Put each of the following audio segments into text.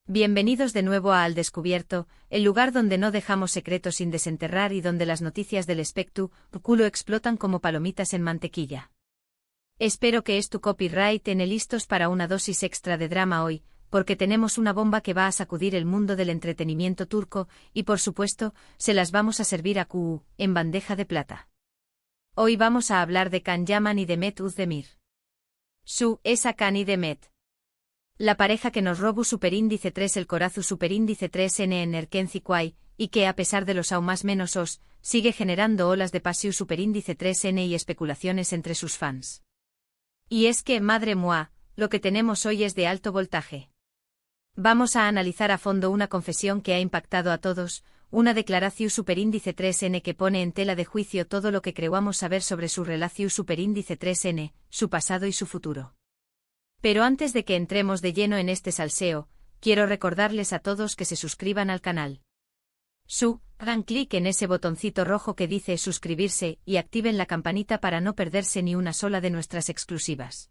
Bienvenidos de nuevo a Al Descubierto, el lugar donde no dejamos secretos sin desenterrar y donde las noticias del espectáculo explotan como palomitas en mantequilla. Espero que tu copyright en listos para una dosis extra de drama hoy, porque tenemos una bomba que va a sacudir el mundo del entretenimiento turco, y por supuesto, se las vamos a servir a Q en bandeja de plata. Hoy vamos a hablar de Can Yaman y Demet Özdemir. Es Hakan y Demet. La pareja que nos robó superíndice 3 el corazu superíndice 3N en Erkenci-Kuay, y que a pesar de los aún más menos sigue generando olas de pasiu superíndice 3N y especulaciones entre sus fans. Y es que, madre mía, lo que tenemos hoy es de alto voltaje. Vamos a analizar a fondo una confesión que ha impactado a todos, una declaración superíndice 3N que pone en tela de juicio todo lo que creíamos saber sobre su relación superíndice 3N, su pasado y su futuro. Pero antes de que entremos de lleno en este salseo, quiero recordarles a todos que se suscriban al canal. Hagan clic en ese botoncito rojo que dice suscribirse y activen la campanita para no perderse ni una sola de nuestras exclusivas.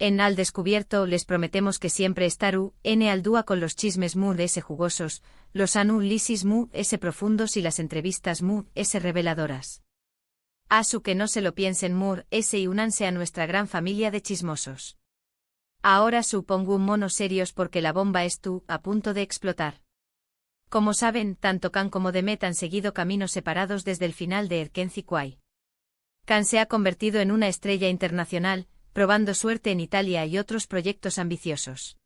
En Al Descubierto les prometemos que siempre estaru al dúa con los chismes jugosos, los análisis profundos y las entrevistas reveladoras. Que no se lo piensen y únanse a nuestra gran familia de chismosos. Ahora supongo un mono serios porque la bomba a punto de explotar. Como saben, tanto Can como Demet han seguido caminos separados desde el final de Erkenci-Kuay. Can se ha convertido en una estrella internacional, probando suerte en Italia y otros proyectos ambiciosos.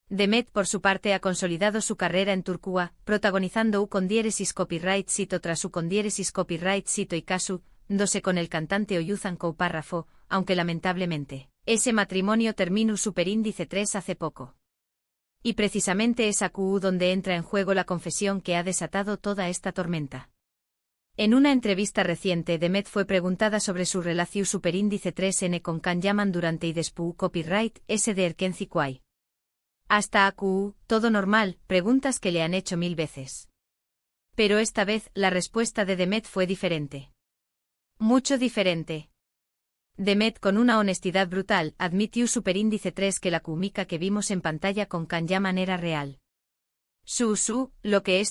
Demet por su parte ha consolidado su carrera en Turquía, protagonizando con diéresis copyright sito tras con diéresis copyright sito y casu, dándose con el cantante Oyuzhan Koupárrafo, aunque lamentablemente, ese matrimonio terminó superíndice 3 hace poco. Y precisamente es donde entra en juego la confesión que ha desatado toda esta tormenta. En una entrevista reciente Demet fue preguntada sobre su relación superíndice 3N con Can Yaman durante y después copyright de Erkenci-Kuay. Hasta todo normal, preguntas que le han hecho 1000 veces. Pero esta vez la respuesta de Demet fue diferente. Mucho diferente. Demet con una honestidad brutal admitió superíndice 3 que la química que vimos en pantalla con Can Yaman era real. Lo que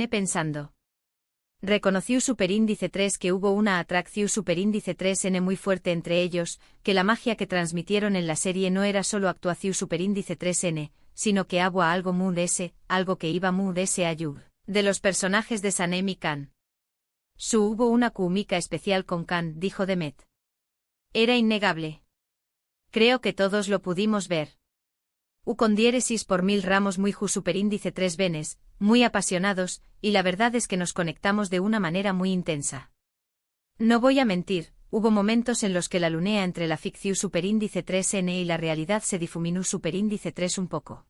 pensando. Reconoció superíndice 3 que hubo una atracción superíndice 3N muy fuerte entre ellos, que la magia que transmitieron en la serie no era solo actuación superíndice 3N, sino que había algo algo que iba ayud, de los personajes de Sanem y Can. Hubo una química especial con Can, dijo Demet. Era innegable. Creo que todos lo pudimos ver. Con diéresis por 1000 ramos muy superíndice 3 venes, muy apasionados, y la verdad es que nos conectamos de una manera muy intensa. No voy a mentir, hubo momentos en los que la lunea entre la ficción superíndice 3N y la realidad se difuminó superíndice 3 un poco.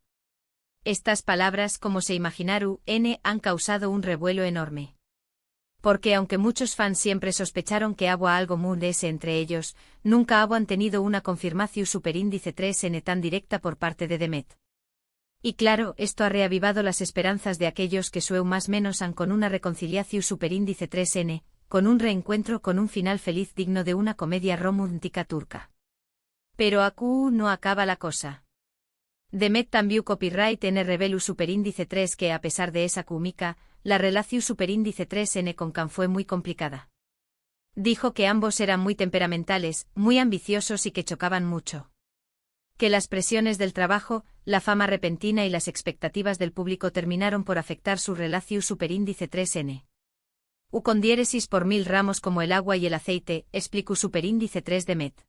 Estas palabras, como se imaginaron, han causado un revuelo enorme. Porque aunque muchos fans siempre sospecharon que había algo entre ellos, nunca habían tenido una confirmación superíndice 3N tan directa por parte de Demet. Y claro, esto ha reavivado las esperanzas de aquellos que más menos han con una reconciliación superíndice 3N, con un reencuentro con un final feliz digno de una comedia romántica turca. Pero no acaba la cosa. Demet también copyright revelu superíndice 3 que a pesar de esa química, la relación superíndice 3N con Can fue muy complicada. Dijo que ambos eran muy temperamentales, muy ambiciosos y que chocaban mucho. Que las presiones del trabajo, la fama repentina y las expectativas del público terminaron por afectar su relación superíndice 3N. Con diéresis por 1000 ramos como el agua y el aceite, explicó superíndice 3 Demet.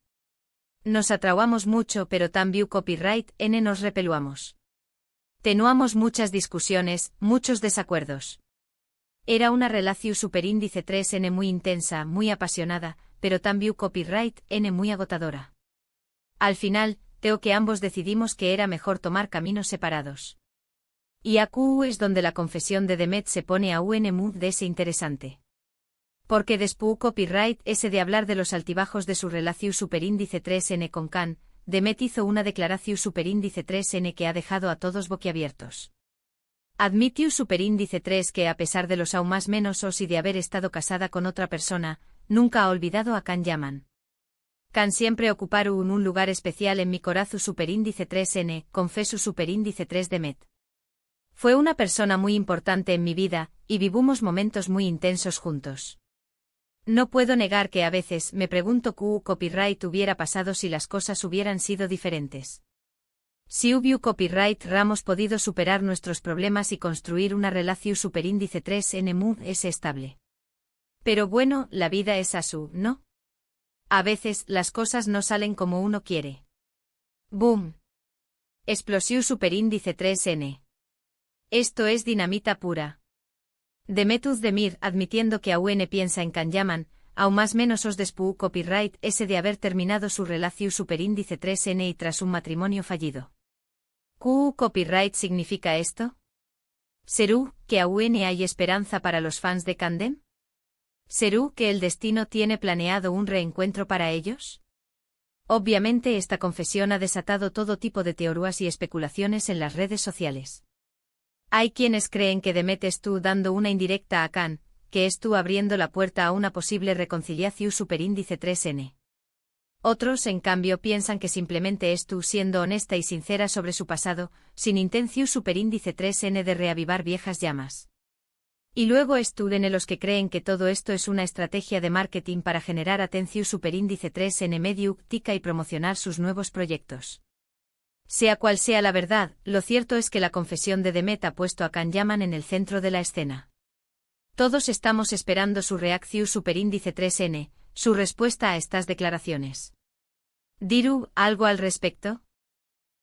Nos atraguamos mucho pero también copyright nos repeluamos. Tenuamos muchas discusiones, muchos desacuerdos. Era una relación superíndice 3N muy intensa, muy apasionada, pero también copyright muy agotadora. Al final, que ambos decidimos que era mejor tomar caminos separados. Y es donde la confesión de Demet se pone mood de ese interesante. Porque después copyright de hablar de los altibajos de su relación superíndice 3N con Can, Demet hizo una declaración superíndice 3N que ha dejado a todos boquiabiertos. Admitió superíndice 3 que a pesar de los aún más menos y de haber estado casada con otra persona, nunca ha olvidado a Can Yaman. Can siempre ocupar un lugar especial en mi corazón superíndice 3n, confeso superíndice 3 de Met. Fue una persona muy importante en mi vida, y vivimos momentos muy intensos juntos. No puedo negar que a veces me pregunto qué copyright hubiera pasado si las cosas hubieran sido diferentes. Si hubiera copyright hemos podido superar nuestros problemas y construir una relación superíndice 3n muy estable. Pero bueno, la vida es así, ¿no? A veces las cosas no salen como uno quiere. ¡Boom! Explosión superíndice 3n. Esto es dinamita pura. Demet Özdemir admitiendo que aún piensa en Can Yaman, aún más menos os despu copyright ese de haber terminado su relación superíndice 3n y tras un matrimonio fallido. ¿Qué copyright significa esto? ¿Serú que aún hay esperanza para los fans de Candem? ¿Serú que el destino tiene planeado un reencuentro para ellos? Obviamente esta confesión ha desatado todo tipo de teorías y especulaciones en las redes sociales. Hay quienes creen que Demet es tú dando una indirecta a Can, que es tú abriendo la puerta a una posible reconciliación superíndice 3n. Otros, en cambio, piensan que simplemente es tú siendo honesta y sincera sobre su pasado, sin intención superíndice 3n de reavivar viejas llamas. Y luego es tú de los que creen que todo esto es una estrategia de marketing para generar atención superíndice 3n mediática y promocionar sus nuevos proyectos. Sea cual sea la verdad, lo cierto es que la confesión de Demet ha puesto a Can Yaman en el centro de la escena. Todos estamos esperando su reacción superíndice 3n, su respuesta a estas declaraciones. ¿Dirú algo al respecto?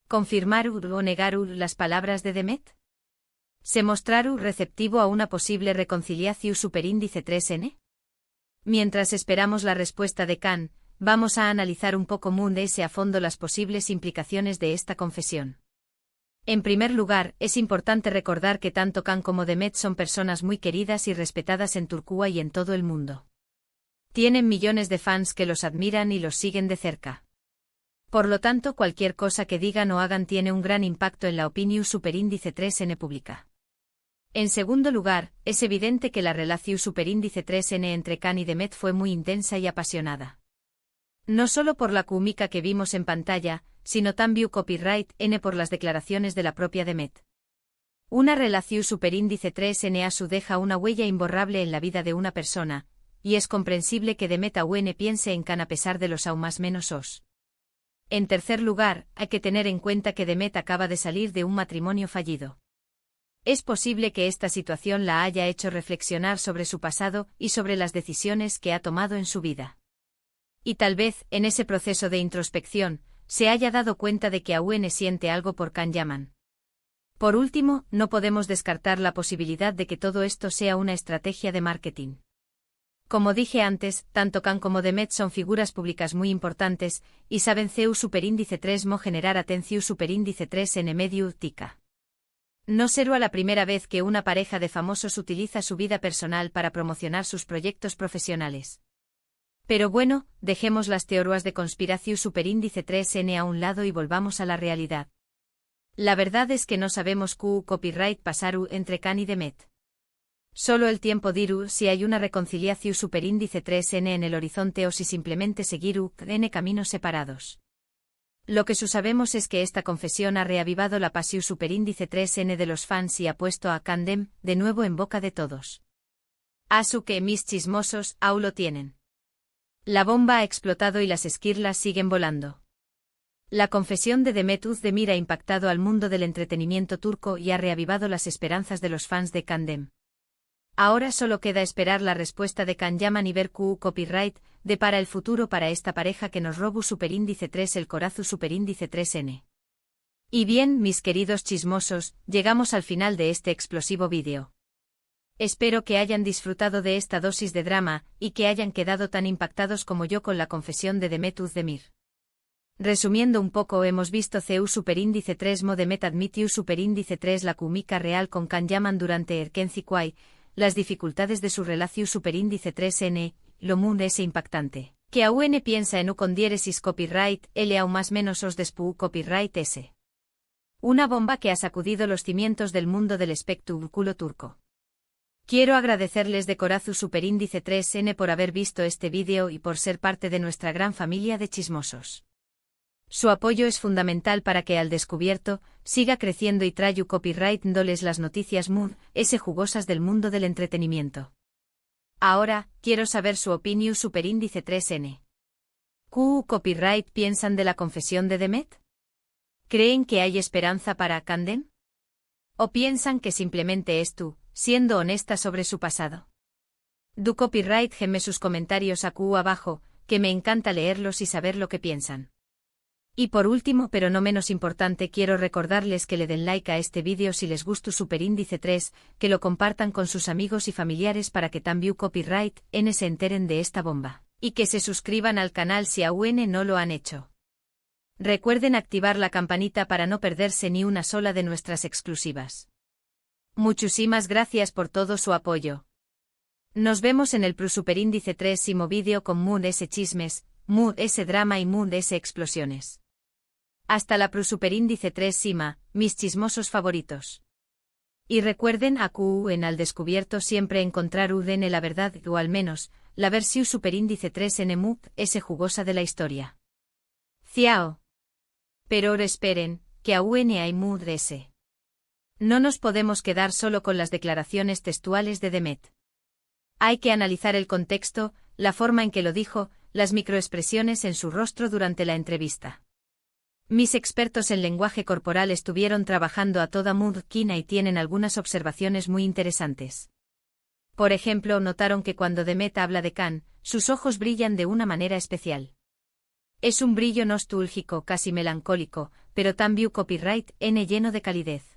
¿Confirmarú o negarú las palabras de Demet? ¿Se mostrarú receptivo a una posible reconciliación superíndice 3n? Mientras esperamos la respuesta de Can, vamos a analizar un poco más a fondo las posibles implicaciones de esta confesión. En primer lugar, es importante recordar que tanto Can como Demet son personas muy queridas y respetadas en Turquía y en todo el mundo. Tienen millones de fans que los admiran y los siguen de cerca. Por lo tanto, cualquier cosa que digan o hagan tiene un gran impacto en la opinión superíndice 3n pública. En segundo lugar, es evidente que la relación superíndice 3n entre Can y Demet fue muy intensa y apasionada. No solo por la química que vimos en pantalla, sino también copyright n por las declaraciones de la propia Demet. Una relación superíndice 3n a su deja una huella imborrable en la vida de una persona, y es comprensible que Demet aún piense en Can a pesar de los aún más menos os. En tercer lugar, hay que tener en cuenta que Demet acaba de salir de un matrimonio fallido. Es posible que esta situación la haya hecho reflexionar sobre su pasado y sobre las decisiones que ha tomado en su vida. Y tal vez, en ese proceso de introspección, se haya dado cuenta de que aún siente algo por Can Yaman. Por último, no podemos descartar la posibilidad de que todo esto sea una estrategia de marketing. Como dije antes, tanto Can como Demet son figuras públicas muy importantes, y saben CEU superíndice 3 mo generar atención superíndice 3 n medio tica. No será la primera vez que una pareja de famosos utiliza su vida personal para promocionar sus proyectos profesionales. Pero bueno, dejemos las teorías de conspiración superíndice 3n a un lado y volvamos a la realidad. La verdad es que no sabemos qué copyright pasaru entre Can y Demet. Solo el tiempo dirá si hay una reconciliación superíndice 3n en el horizonte o si simplemente seguirú n caminos separados. Lo que sabemos es que esta confesión ha reavivado la pasión superíndice 3n de los fans y ha puesto a Candem de nuevo en boca de todos. Asu que mis chismosos aún lo tienen. La bomba ha explotado y las esquirlas siguen volando. La confesión de Demet Özdemir ha impactado al mundo del entretenimiento turco y ha reavivado las esperanzas de los fans de Candem. Ahora solo queda esperar la respuesta de Can Yaman y ver qué copyright depara el futuro para esta pareja que nos robó superíndice 3 el corazón superíndice 3n. Y bien, mis queridos chismosos, llegamos al final de este explosivo vídeo. Espero que hayan disfrutado de esta dosis de drama, y que hayan quedado tan impactados como yo con la confesión de Demet Özdemir. Resumiendo un poco, hemos visto CEU superíndice 3 mo Demet admitiu superíndice 3 la química real con Can Yaman durante Erkenci Quay, las dificultades de su relación superíndice 3n, lo mundo ese impactante, que aún piensa en u con diéresis copyright, l aún más menos os despu copyright s. Una bomba que ha sacudido los cimientos del mundo del espectáculo turco. Quiero agradecerles de corazón Superíndice 3N por haber visto este vídeo y por ser parte de nuestra gran familia de chismosos. Su apoyo es fundamental para que Al Descubierto siga creciendo y trayu copyright dándoles las noticias jugosas del mundo del entretenimiento. Ahora, quiero saber su opinión Superíndice 3N. ¿Qué copyright piensan de la confesión de Demet? ¿Creen que hay esperanza para Candem? ¿O piensan que simplemente es tú, siendo honesta sobre su pasado? Du copyright geme sus comentarios abajo, que me encanta leerlos y saber lo que piensan. Y por último pero no menos importante quiero recordarles que le den like a este vídeo si les gustó Superíndice 3, que lo compartan con sus amigos y familiares para que también copyright N se enteren de esta bomba, y que se suscriban al canal si aún no lo han hecho. Recuerden activar la campanita para no perderse ni una sola de nuestras exclusivas. Muchísimas gracias por todo su apoyo. Nos vemos en el Superíndice 3 vídeo con S chismes, S drama y S explosiones. Hasta la Superíndice 3 mis chismosos favoritos. Y recuerden en Al Descubierto siempre encontrar la verdad o al menos, la versión Superíndice 3N S jugosa de la historia. Ciao. Pero ahora esperen, que aún hay S. No nos podemos quedar solo con las declaraciones textuales de Demet. Hay que analizar el contexto, la forma en que lo dijo, las microexpresiones en su rostro durante la entrevista. Mis expertos en lenguaje corporal estuvieron trabajando a toda máquina y tienen algunas observaciones muy interesantes. Por ejemplo, notaron que cuando Demet habla de Can, sus ojos brillan de una manera especial. Es un brillo nostálgico, casi melancólico, pero también copyright N lleno de calidez.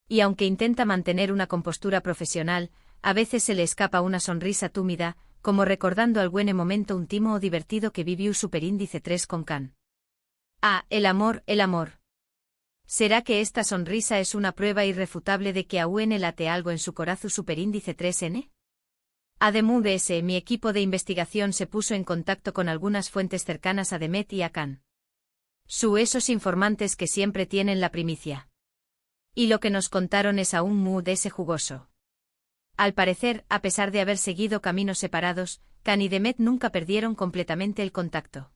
Y aunque intenta mantener una compostura profesional, a veces se le escapa una sonrisa túmida, como recordando al buen momento íntimo o divertido que vivió Superíndice 3 con Can. Ah, el amor, el amor. ¿Será que esta sonrisa es una prueba irrefutable de que aún late algo en su corazón Superíndice 3N? Además de ese, mi equipo de investigación se puso en contacto con algunas fuentes cercanas a Demet y a Can. Esos informantes que siempre tienen la primicia. Y lo que nos contaron es aún S jugoso. Al parecer, a pesar de haber seguido caminos separados, Can y Demet nunca perdieron completamente el contacto.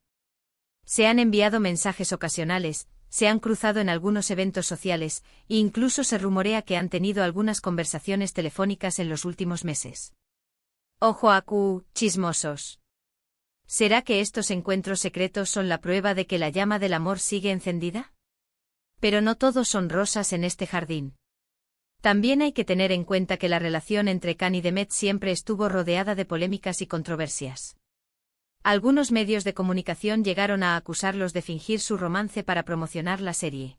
Se han enviado mensajes ocasionales, se han cruzado en algunos eventos sociales, e incluso se rumorea que han tenido algunas conversaciones telefónicas en los últimos meses. Ojo chismosos. ¿Será que estos encuentros secretos son la prueba de que la llama del amor sigue encendida? Pero no todos son rosas en este jardín. También hay que tener en cuenta que la relación entre Can y Demet siempre estuvo rodeada de polémicas y controversias. Algunos medios de comunicación llegaron a acusarlos de fingir su romance para promocionar la serie.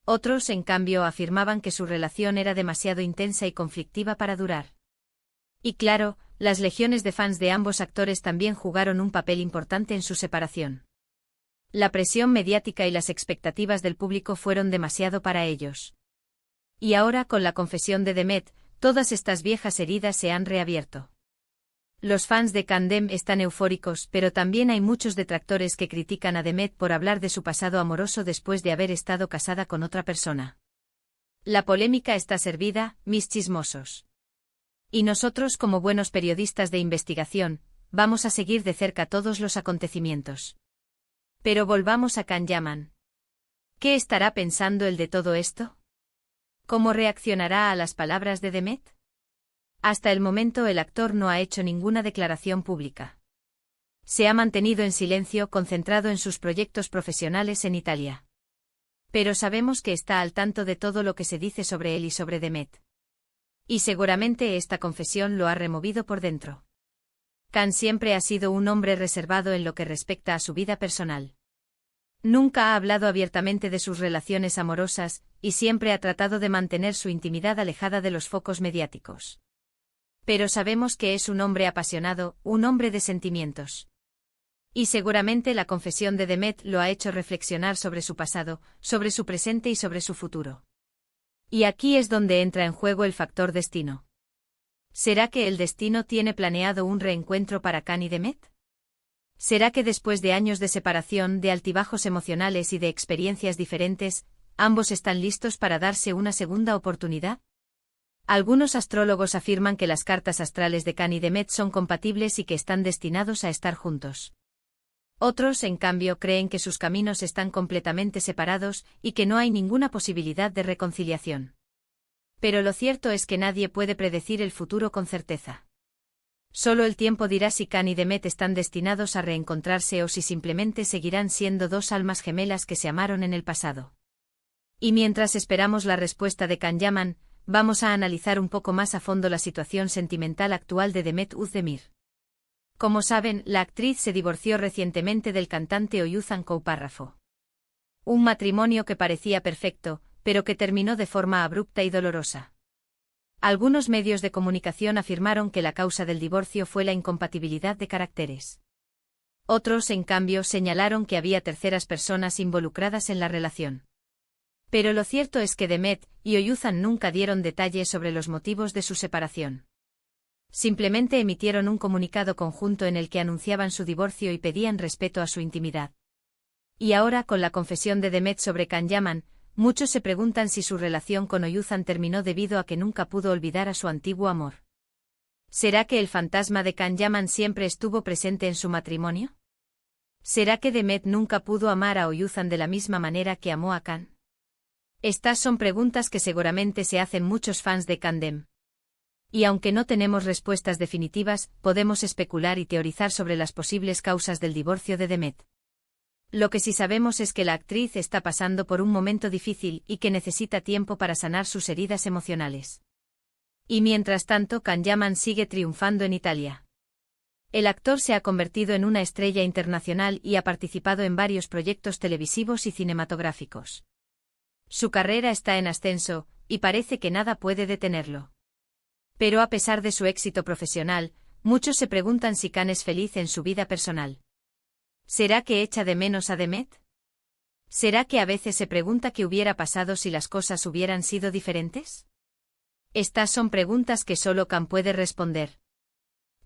Otros, en cambio, afirmaban que su relación era demasiado intensa y conflictiva para durar. Y claro, las legiones de fans de ambos actores también jugaron un papel importante en su separación. La presión mediática y las expectativas del público fueron demasiado para ellos. Y ahora, con la confesión de Demet, todas estas viejas heridas se han reabierto. Los fans de Candem están eufóricos, pero también hay muchos detractores que critican a Demet por hablar de su pasado amoroso después de haber estado casada con otra persona. La polémica está servida, mis chismosos. Y nosotros, como buenos periodistas de investigación, vamos a seguir de cerca todos los acontecimientos. Pero volvamos a Can Yaman. ¿Qué estará pensando él de todo esto? ¿Cómo reaccionará a las palabras de Demet? Hasta el momento el actor no ha hecho ninguna declaración pública. Se ha mantenido en silencio, concentrado en sus proyectos profesionales en Italia. Pero sabemos que está al tanto de todo lo que se dice sobre él y sobre Demet. Y seguramente esta confesión lo ha removido por dentro. Can siempre ha sido un hombre reservado en lo que respecta a su vida personal. Nunca ha hablado abiertamente de sus relaciones amorosas, y siempre ha tratado de mantener su intimidad alejada de los focos mediáticos. Pero sabemos que es un hombre apasionado, un hombre de sentimientos. Y seguramente la confesión de Demet lo ha hecho reflexionar sobre su pasado, sobre su presente y sobre su futuro. Y aquí es donde entra en juego el factor destino. ¿Será que el destino tiene planeado un reencuentro para Can y Demet? ¿Será que después de años de separación, de altibajos emocionales y de experiencias diferentes, ambos están listos para darse una segunda oportunidad? Algunos astrólogos afirman que las cartas astrales de Can y Demet son compatibles y que están destinados a estar juntos. Otros, en cambio, creen que sus caminos están completamente separados y que no hay ninguna posibilidad de reconciliación. Pero lo cierto es que nadie puede predecir el futuro con certeza. Solo el tiempo dirá si Can y Demet están destinados a reencontrarse o si simplemente seguirán siendo dos almas gemelas que se amaron en el pasado. Y mientras esperamos la respuesta de Can Yaman, vamos a analizar un poco más a fondo la situación sentimental actual de Demet Özdemir. Como saben, la actriz se divorció recientemente del cantante Oyuzhan Koupárrafo. Un matrimonio que parecía perfecto, pero que terminó de forma abrupta y dolorosa. Algunos medios de comunicación afirmaron que la causa del divorcio fue la incompatibilidad de caracteres. Otros, en cambio, señalaron que había terceras personas involucradas en la relación. Pero lo cierto es que Demet y Oyuzhan nunca dieron detalles sobre los motivos de su separación. Simplemente emitieron un comunicado conjunto en el que anunciaban su divorcio y pedían respeto a su intimidad. Y ahora, con la confesión de Demet sobre Can Yaman, muchos se preguntan si su relación con Oyuzhan terminó debido a que nunca pudo olvidar a su antiguo amor. ¿Será que el fantasma de Can Yaman siempre estuvo presente en su matrimonio? ¿Será que Demet nunca pudo amar a Oyuzhan de la misma manera que amó a Can? Estas son preguntas que seguramente se hacen muchos fans de Candem. Y aunque no tenemos respuestas definitivas, podemos especular y teorizar sobre las posibles causas del divorcio de Demet. Lo que sí sabemos es que la actriz está pasando por un momento difícil y que necesita tiempo para sanar sus heridas emocionales. Y mientras tanto, Can Yaman sigue triunfando en Italia. El actor se ha convertido en una estrella internacional y ha participado en varios proyectos televisivos y cinematográficos. Su carrera está en ascenso, y parece que nada puede detenerlo. Pero a pesar de su éxito profesional, muchos se preguntan si Can es feliz en su vida personal. ¿Será que echa de menos a Demet? ¿Será que a veces se pregunta qué hubiera pasado si las cosas hubieran sido diferentes? Estas son preguntas que solo Can puede responder.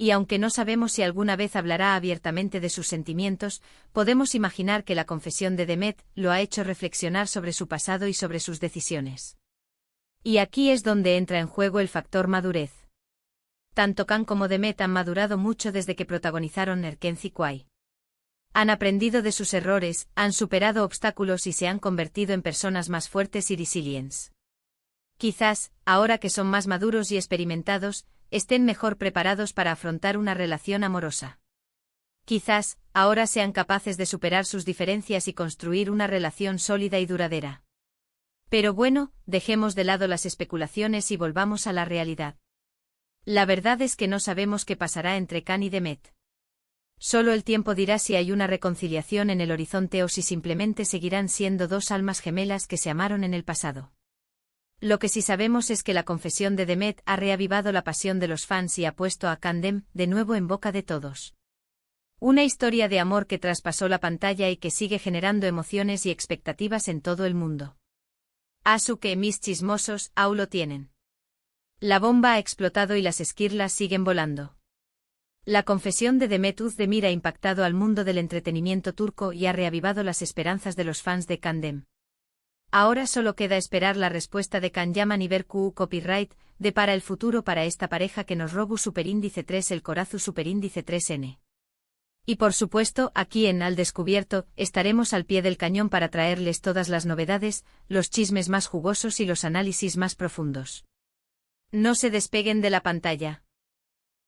Y aunque no sabemos si alguna vez hablará abiertamente de sus sentimientos, podemos imaginar que la confesión de Demet lo ha hecho reflexionar sobre su pasado y sobre sus decisiones. Y aquí es donde entra en juego el factor madurez. Tanto Can como Demet han madurado mucho desde que protagonizaron Erkenci Kuai. Han aprendido de sus errores, han superado obstáculos y se han convertido en personas más fuertes y resilientes. Quizás, ahora que son más maduros y experimentados, estén mejor preparados para afrontar una relación amorosa. Quizás, ahora sean capaces de superar sus diferencias y construir una relación sólida y duradera. Pero bueno, dejemos de lado las especulaciones y volvamos a la realidad. La verdad es que no sabemos qué pasará entre Can y Demet. Solo el tiempo dirá si hay una reconciliación en el horizonte o si simplemente seguirán siendo dos almas gemelas que se amaron en el pasado. Lo que sí sabemos es que la confesión de Demet ha reavivado la pasión de los fans y ha puesto a Candem de nuevo en boca de todos. Una historia de amor que traspasó la pantalla y que sigue generando emociones y expectativas en todo el mundo. Asu que mis chismosos aún lo tienen. La bomba ha explotado y las esquirlas siguen volando. La confesión de Demet Özdemir ha impactado al mundo del entretenimiento turco y ha reavivado las esperanzas de los fans de Candem. Ahora solo queda esperar la respuesta de Can Yaman y ver qué copyright depara el futuro para esta pareja que nos robó superíndice 3 el Corazu superíndice 3N. Y por supuesto, aquí en Al Descubierto, estaremos al pie del cañón para traerles todas las novedades, los chismes más jugosos y los análisis más profundos. No se despeguen de la pantalla.